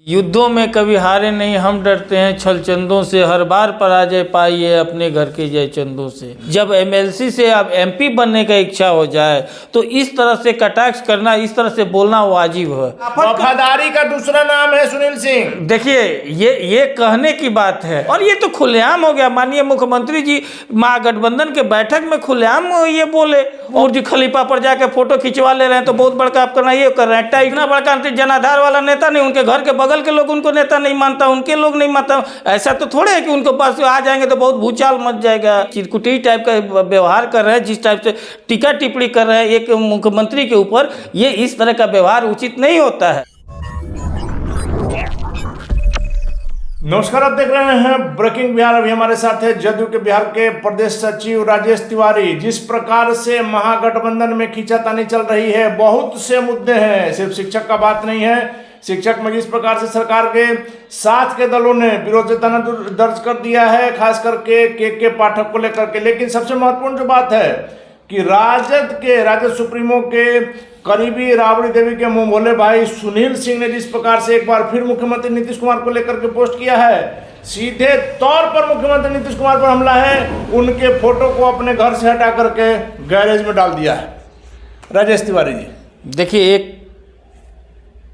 युद्धों में कभी हारे नहीं हम डरते हैं छल चंदों से, हर बार पराजय पाई है अपने घर के जय चंदों से। जब एमएलसी से अब एमपी बनने का इच्छा हो जाए तो इस तरह से कटाक्ष करना, इस तरह से बोलना वाजिब है। वफादारी का दूसरा नाम है सुनील सिंह। देखिए ये कहने की बात है और ये तो खुलेआम हो गया। माननीय मुख्यमंत्री जी महागठबंधन के बैठक में खुलेआम ये बोले और जी खलीफा पर जाके फोटो खिंचवा ले रहे हैं तो बहुत बड़का आप करना ये कर रहे हैं। इतना बड़का जनाधार वाला नेता नहीं, उनके घर के बगल के लोग उनको नेता नहीं मानता, उनके लोग नहीं मानता। ऐसा तो थोड़े है कि उनको पास आ जाएंगे तो बहुत भूचाल मच जाएगा। चिरकुटी टाइप का व्यवहार कर रहे हैं, जिस टाइप से टीका टिप्पणी कर रहे हैं एक मुख्यमंत्री के ऊपर, ये इस तरह का व्यवहार उचित नहीं होता है। नमस्कार, आप देख रहे हैं ब्रेकिंग बिहार। अभी हमारे साथ है जदयू के बिहार के प्रदेश सचिव राजेश तिवारी। जिस प्रकार से महागठबंधन में खींचातानी चल रही है, बहुत से मुद्दे हैं, सिर्फ शिक्षक का बात नहीं है। शिक्षक में जिस प्रकार से सरकार के साथ के दलों ने विरोध जताना दर्ज कर दिया है, खास करके के पाठक को लेकर के। लेकिन सबसे महत्वपूर्ण जो बात है कि राजद सुप्रीमो के करीबी राबड़ी देवी के मुंह बोले भाई सुनील सिंह ने जिस प्रकार से एक बार फिर मुख्यमंत्री नीतीश कुमार को लेकर के पोस्ट किया है, सीधे तौर पर मुख्यमंत्री नीतीश कुमार पर हमला है। उनके फोटो को अपने घर से हटा करके गैरेज में डाल दिया है। राजेश तिवारी जी, देखिए, एक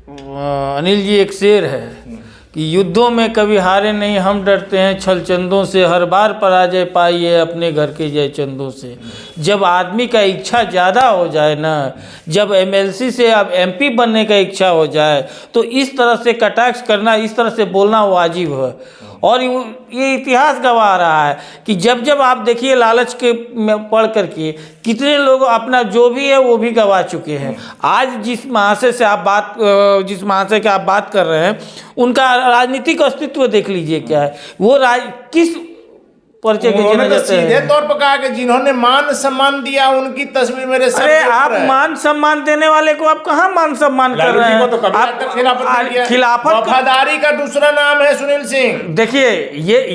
अनिल जी एक शेर है कि युद्धों में कभी हारे नहीं हम डरते हैं छल चंदों से, हर बार पराजय पाई है अपने घर के जय चंदों से। जब आदमी का इच्छा ज़्यादा हो जाए ना, जब एमएलसी से अब एमपी बनने का इच्छा हो जाए तो इस तरह से कटाक्ष करना, इस तरह से बोलना वाजिब है। और ये इतिहास गवाह रहा है कि जब जब आप देखिए लालच के में पढ़ करके कितने लोग अपना जो भी है वो भी गवा चुके हैं। आज जिस महाशय की आप बात कर रहे हैं, उनका राजनीतिक अस्तित्व देख लीजिए क्या है। वो किस परिचय के तो सीधे तौर पर कहा कि जिन्होंने मान सम्मान दिया उनकी तस्वीर मेरे सर। अरे आप मान सम्मान देने वाले को आप कहाँ मान सम्मान कर रहे हैं? तो आप खिलाफत, वफादारी का दूसरा नाम है सुनील सिंह। देखिए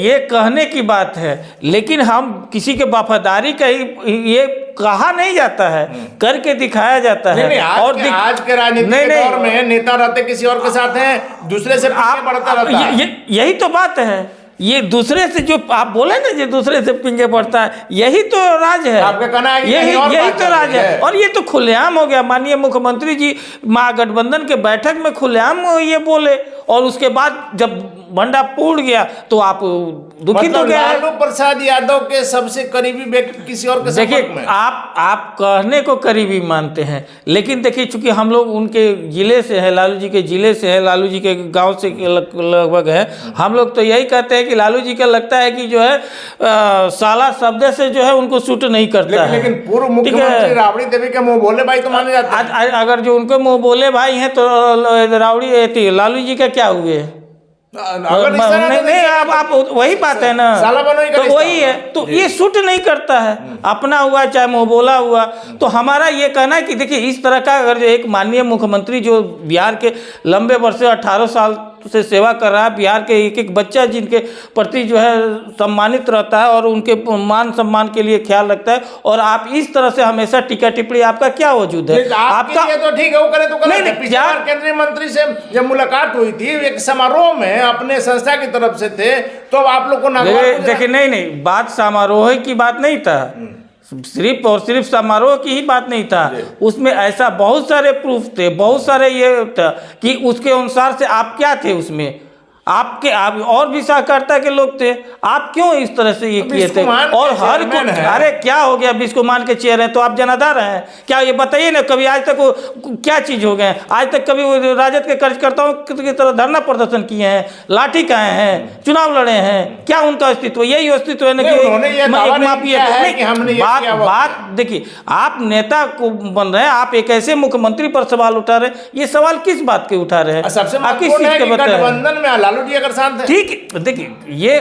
ये कहने की बात है, लेकिन हम किसी के वफादारी का ये कहा नहीं जाता है, करके दिखाया जाता है। और आज के राजनीतिक दौर में नेता रहते किसी और के साथ हैं, दूसरे से बढ़ता रहता है। यही तो बात है। ये दूसरे से जो आप बोले ना, जो दूसरे से पिंगे पड़ता है, यही तो राज है। आपका कहना है यही तो राज है। और ये तो खुलेआम हो गया। माननीय मुख्यमंत्री जी महागठबंधन के बैठक में खुलेआम ये बोले और उसके बाद जब भंडा फूट गया तो आप दुखित हो गए। लालू प्रसाद यादव के सबसे करीबी व्यक्ति किसी और के देखिए, आप कहने को करीबी मानते हैं, लेकिन देखिए चूंकि हम लोग उनके जिले से है, लालू जी के जिले से है, लालू जी के गांव से लगभग है, हम लोग तो यही कहते हैं कि लालू जी का लगता है कि जो है साला शब्द से जो है उनको सूट नहीं करता है। लेकिन पूर्व मुख्यमंत्री राबड़ी देवी के मुंह बोले भाई तो माने जाते हैं। अगर जो उनको मुंह बोले भाई हैं तो राबड़ी लालू जी का क्या हुए? नहीं, आप वही बात है ना, तो वही है। तो ये सूट नहीं करता है, अपना हुआ चाहे मुंह बोला हुआ। तो हमारा ये कहना है कि देखिए इस तरह का अगर जो एक माननीय मुख्यमंत्री जो बिहार के लंबे वर्षों 18 साल से सेवा कर रहा है, बिहार के एक एक बच्चा जिनके प्रति जो है सम्मानित रहता है और उनके मान सम्मान के लिए ख्याल रखता है, और आप इस तरह से हमेशा टीका टिप्पणी, आपका क्या वजूद है? आपका तो ठीक है, वो करे तो करे। केंद्रीय मंत्री से जब मुलाकात हुई थी एक समारोह में, अपने संस्था की तरफ से थे, तो आप लोग को देखिए नहीं, बात समारोह की बात नहीं था, सिर्फ और सिर्फ समारोह की ही बात नहीं था। उसमें ऐसा बहुत सारे प्रूफ थे, बहुत सारे ये था कि उसके अनुसार से आप क्या थे उसमें, आप और भी सहकारिता के लोग थे, आप क्यों इस तरह से ये किए थे? और हर को अरे क्या हो गया, बिस्कुमान के चेयर हैं तो आप जनाधार हैं क्या? ये बताइए ना, कभी आज तक वो क्या चीज़ हो गए? आज तक कभी वो राजद के कार्यकर्ताओं की तरह धरना प्रदर्शन किए हैं, लाठी खाए हैं, चुनाव लड़े हैं? क्या उनका अस्तित्व? यही अस्तित्व है ना कि बात देखिए, आप नेता को बन रहे हैं, आप एक ऐसे मुख्यमंत्री पर सवाल उठा रहे हैं। ये सवाल किस बात के उठा रहे हैं? सबसे गठबंधन में लालू जी अगर शांत है, ठीक, देखिए ये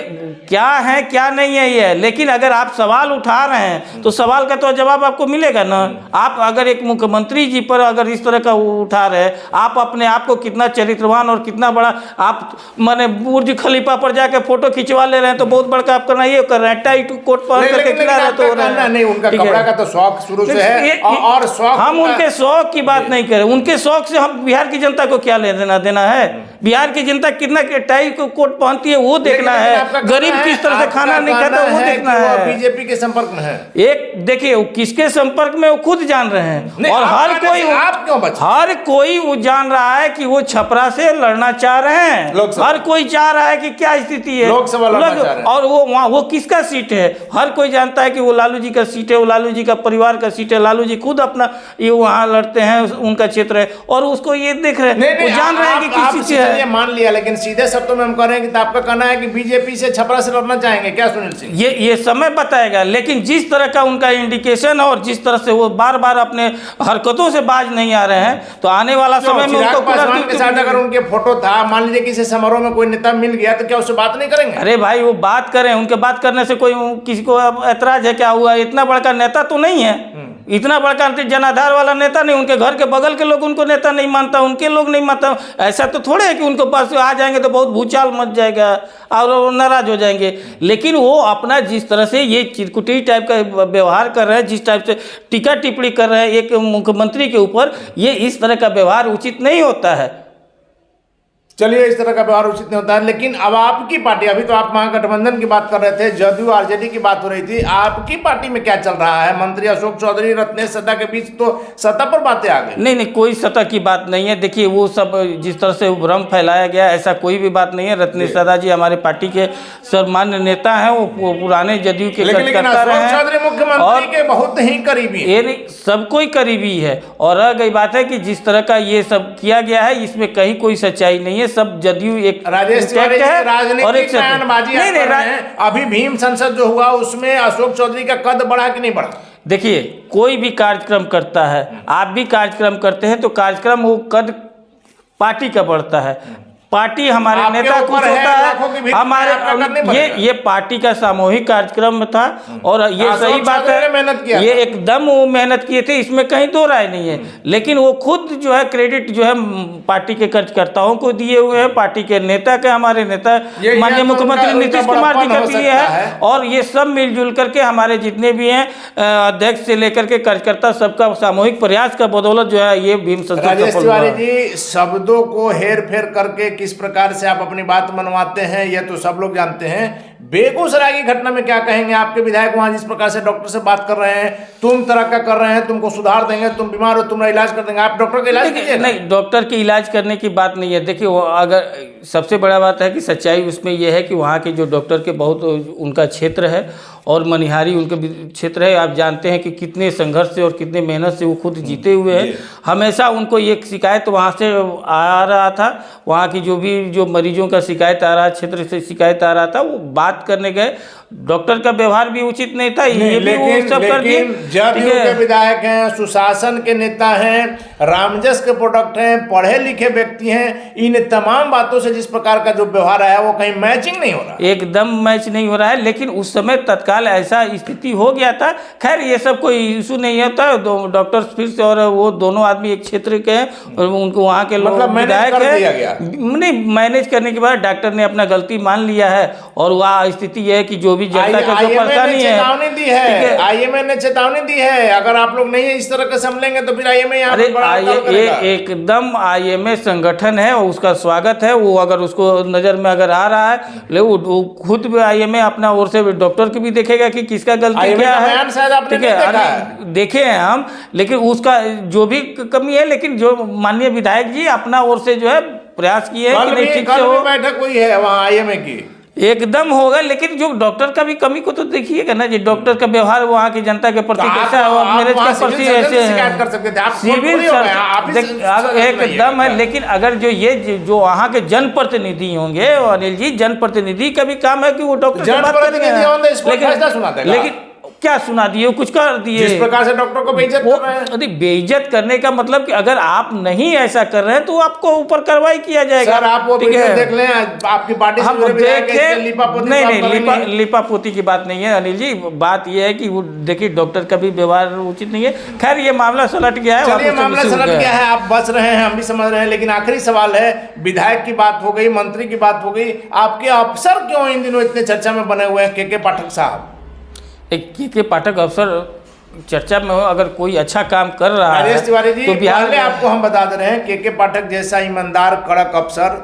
क्या है क्या नहीं है ये, लेकिन अगर आप सवाल उठा रहे हैं तो सवाल का तो जवाब आपको मिलेगा ना। आप अगर एक मुख्यमंत्री जी पर अगर इस तरह का उठा रहे हैं, आप अपने आप को कितना चरित्रवान और कितना बड़ा आप माने बुर्ज खलीफा पर जाके फोटो खिंचवा ले रहे हैं तो बहुत बड़का आप करना ये कर रहे हैं, टाई कोट पहन करके खिला रहे तो नहीं, उनका कपड़ा का तो शौक शुरू से है। और शौक, हम उनके शौक की बात नहीं करें, उनके शौक से हम बिहार की जनता को क्या लेना देना है? बिहार की जनता कितना टाई कोट पहनती है वो देखना है, गरीब किस तरह से खाना नहीं खाता वो देखना है। बीजेपी के संपर्क में है, एक देखिए वो किसके संपर्क में वो खुद जान रहे हैं, और हर कोई वो जान रहा है कि वो छपरा से लड़ना चाह रहे हैं, हर कोई चाह रहा है कि क्या स्थिति है लोकसभा लड़ना चाह रहे हैं। और वो वहाँ वो किसका सीट है, हर कोई जानता है कि वो लालू जी का सीट है, वो लालू जी का परिवार का सीट है, लालू जी खुद अपना ये वहाँ लड़ते हैं, उनका क्षेत्र है, और उसको ये देख रहे हैं, वो जान रहे हैं कि किसी से है। मान लिया, लेकिन सीधे शब्दों में हम कह रहे हैं कि आपका कहना है कि बीजेपी से छपरा से लड़ना चाहेंगे क्या सुनील सिंह? ये समय बताएगा, लेकिन जिस तरह का उनका इंडिकेशन है और जिस तरह से वो बार बार अपने हरकतों से बाज नहीं आ रहे हैं, तो आने वाला समय में उनको पासवान के साथ अगर उनके फोटो था, मान लीजिए किसी समारोह में कोई नेता मिल गया तो क्या उससे बात नहीं करेंगे? अरे भाई वो बात करें, उनके बात करने से कोई किसी को ऐतराज है? क्या हुआ, इतना बड़का नेता तो नहीं है, इतना बड़का जनाधार वाला नेता नहीं, उनके घर के बगल के लोग उनको नेता नहीं मानता, उनके लोग नहीं मानता, ऐसा तो थोड़े है कि उनके पास आ जाएंगे तो बहुत भूचाल मच जाएगा और नाराज हो जाएंगे। लेकिन वो अपना जिस तरह से ये चिरकुटी टाइप का व्यवहार कर रहे हैं, जिस टाइप से टीका टिप्पणी कर रहे हैं एक मुख्यमंत्री के ऊपर, ये इस तरह का व्यवहार उचित नहीं होता है। चलिए, इस तरह का व्यवहार उचित नहीं होता है, लेकिन अब आपकी पार्टी, अभी तो आप महागठबंधन की बात कर रहे थे, जदयू आरजेडी की बात हो रही थी, आपकी पार्टी में क्या चल रहा है? मंत्री अशोक चौधरी रत्नेश सदा के बीच तो सतह पर बातें आ गई। नहीं, कोई सतह की बात नहीं है। देखिए वो सब जिस तरह से भ्रम फैलाया गया, ऐसा कोई भी बात नहीं है। रत्नेश सदा जी हमारे पार्टी के सर्वमान्य नेता हैं, वो पुराने जदयू के कार्यकर्ता रहे हैं, मुख्यमंत्री के बहुत ही करीबी, ये नहीं सब कोई करीबी है। और रह गई बात है कि जिस तरह का ये सब किया गया है, इसमें कहीं कोई सच्चाई नहीं है, सब जदयू एक राजेश तिवारी राजनीतिक बयानबाजी कर रहे हैं। अभी भीम संसद जो हुआ उसमें अशोक चौधरी का कद बढ़ा कि नहीं बढ़ा? देखिए कोई भी कार्यक्रम करता है, आप भी कार्यक्रम करते हैं, तो कार्यक्रम वो कद पार्टी का बढ़ता है। पार्टी हमारे नेता खुश होता है, हमारे ये पार्टी का सामूहिक कार्यक्रम था, और ये सही बात है, ये एकदम वो मेहनत किए थे, इसमें कहीं दो राय नहीं है। लेकिन वो खुद जो है क्रेडिट जो है पार्टी के कार्यकर्ताओं को दिए हुए हैं, पार्टी के नेता के, हमारे नेता माननीय मुख्यमंत्री नीतीश कुमार जी का दिए हैं, और ये सब मिलजुल करके हमारे जितने भी हैं अध्यक्ष से लेकर के कार्यकर्ता, सबका सामूहिक प्रयास का बदौलत जो है ये भीम संसद। राजेश तिवारी जी, शब्दों को हेर फेर करके किस प्रकार से आप अपनी बात मनवाते हैं यह तो सब लोग जानते हैं। बेगूसराय की घटना में क्या कहेंगे? आपके विधायक वहां जिस प्रकार से डॉक्टर से बात कर रहे हैं, तुम तरक्का कर रहे हैं, तुमको सुधार देंगे, तुम बीमार हो तुम्हारा इलाज कर देंगे, आप डॉक्टर का इलाज कीजिए। नहीं, डॉक्टर के इलाज करने की बात नहीं है। देखिए अगर सबसे बड़ा बात है कि सच्चाई उसमें यह है कि वहाँ के जो डॉक्टर के बहुत उनका क्षेत्र है और मनिहारी उनके क्षेत्र है। आप जानते हैं कि कितने संघर्ष से और कितने मेहनत से वो खुद जीते हुए हैं। हमेशा उनको ये शिकायत वहाँ से आ रहा था, वहाँ की जो मरीजों का शिकायत आ रहा, क्षेत्र से शिकायत आ रहा था, वो बात करने गए, डॉक्टर का व्यवहार भी उचित नहीं था, ये भी वो सब कर दिए। जदयू के विधायक हैं, सुशासन के नेता हैं, रामजस के प्रोडक्ट हैं, पढ़े लिखे व्यक्ति हैं, इन तमाम बातों से जिस प्रकार का जो व्यवहार है वो कहीं मैचिंग नहीं हो रहा, एकदम मैच नहीं हो रहा है। लेकिन उस समय तत्काल ऐसा स्थिति हो गया था। खैर ये सब कोई इशू नहीं होता, डॉक्टर फिर से, और वो दोनों आदमी एक क्षेत्र के हैं और उनको वहाँ के लोग विधायक है, नहीं मैनेज करने के बाद डॉक्टर ने अपना गलती मान लिया है, और वह स्थिति यह है कि जो भी जनता का जो परेशानी है, चेतावनी दी है, आईएमए ने चेतावनी दी है, अगर आप लोग नहीं इस तरह के संभलेंगे तो फिर आईएमए यहाँ एकदम आईएमए संगठन है, उसका स्वागत है। वो अगर उसको नजर में अगर आ रहा है, लेकिन वो खुद भी आईएमए अपना ओर से डॉक्टर की भी देखेगा कि किसका गलती क्या है, ठीक है, देखे हैं हम। लेकिन उसका जो भी कमी है, लेकिन जो माननीय विधायक जी अपना ओर से जो है प्रयास किए हैं कि नहीं ठीक से हो। बैठक हुई है वहाँ आईएमए की, एकदम होगा। लेकिन जो डॉक्टर का भी कमी को तो देखिएगा ना, जी डॉक्टर का व्यवहार वहाँ की जनता के प्रति कैसा है, मैरिज के प्रति ऐसे सिविल एकदम है। लेकिन अगर जो वहाँ के जनप्रतिनिधि होंगे, अनिल जी, जनप्रतिनिधि का भी काम है कि वो डॉक्टर से बात करेंगे, लेकिन क्या सुना दिए, कुछ कर दिए, जिस प्रकार से डॉक्टर को बेइज्जत कर रहे हैं। बेइज्जत करने का मतलब कि अगर आप नहीं ऐसा कर रहे हैं तो आपको ऊपर कार्रवाई किया जाएगा। सर आप वो वीडियो देख लें, आपकी पार्टी हम लिपापोती की बात नहीं है अनिल जी, बात ये है कि वो देखिए डॉक्टर का भी व्यवहार उचित नहीं है। खैर ये मामला सलट गया है, चलिए मामला सलट गया है, आप बच रहे हैं, हम भी समझ रहे हैं। लेकिन आखिरी सवाल है, विधायक की बात हो गई, मंत्री की बात हो गई, आपके अफसर क्यों इन दिनों इतने चर्चा में बने हुए हैं? के पाठक साहब, के पाठक अफसर चर्चा में हो, अगर कोई अच्छा काम कर रहा है राजेश तिवारी जी, तो बिहार में आपको हम बता दे रहे हैं, के पाठक जैसा ईमानदार कड़क अफसर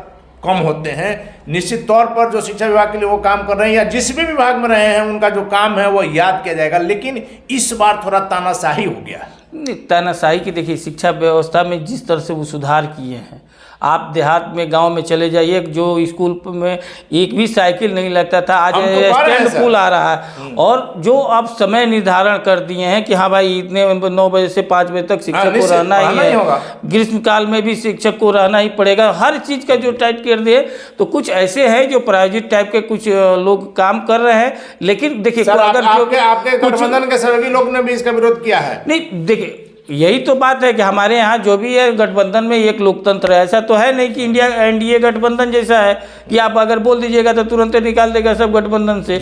कम होते हैं। निश्चित तौर पर जो शिक्षा विभाग के लिए वो काम कर रहे हैं या जिस भी विभाग में रहे हैं उनका जो काम है वो याद किया जाएगा, लेकिन इस बार थोड़ा तानाशाही हो गया। नहीं, तानाशाही की देखिए, शिक्षा व्यवस्था में जिस तरह से वो सुधार किए हैं, आप देहात में गांव में चले जाइए, जो स्कूल में एक भी साइकिल नहीं लगता था, आज स्टैंड पुल आ रहा है। और जो अब समय निर्धारण कर दिए हैं कि हाँ भाई इतने 9 बजे से 5 बजे तक शिक्षक को रहना ही है, ग्रीष्म काल में भी शिक्षक को रहना ही पड़ेगा, हर चीज़ का जो टाइट कर दिए। तो कुछ ऐसे हैं जो प्रायोजित टाइप के कुछ लोग काम कर रहे हैं, लेकिन देखिए अगर आपके गठबंधन के सभी लोग ने भी इसका विरोध किया है। नहीं, देखिए यही तो बात है कि हमारे यहाँ जो भी है गठबंधन में एक लोकतंत्र है। ऐसा तो है नहीं कि इंडिया एनडीए गठबंधन जैसा है कि आप अगर बोल दीजिएगा तो तुरंत निकाल देगा सब गठबंधन से।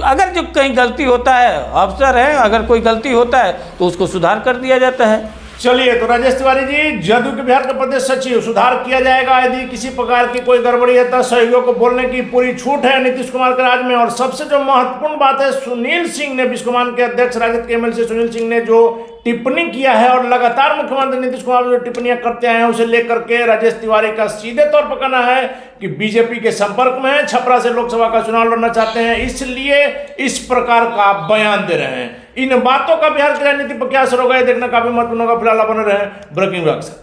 अगर जो कहीं गलती होता है, अफसर है, अगर कोई गलती होता है तो उसको सुधार कर दिया जाता है। चलिए, तो राजेश तिवारी जी, जदयू के बिहार के प्रदेश सचिव, सुधार किया जाएगा यदि किसी प्रकार की कोई गड़बड़ी है तो सहयोगियों को बोलने की पूरी छूट है नीतीश कुमार के राज में। और सबसे जो महत्वपूर्ण बात है, सुनील सिंह ने, विश्वमान के अध्यक्ष राजद के एमएलसी सुनील सिंह ने जो टिप्पणी किया है और लगातार मुख्यमंत्री नीतीश कुमार जो टिप्पणियां करते आए हैं उसे लेकर के राजेश तिवारी का सीधे तौर पर कहना है कि बीजेपी के संपर्क में है, छपरा से लोकसभा का चुनाव लड़ना चाहते हैं, इसलिए इस प्रकार का बयान दे रहे हैं। इन बातों का बिहार की राजनीति पर क्या असर होगा ये देखना काफी महत्वपूर्ण होगा। फिलहाल बने रहे ब्रेकिंग न्यूज से।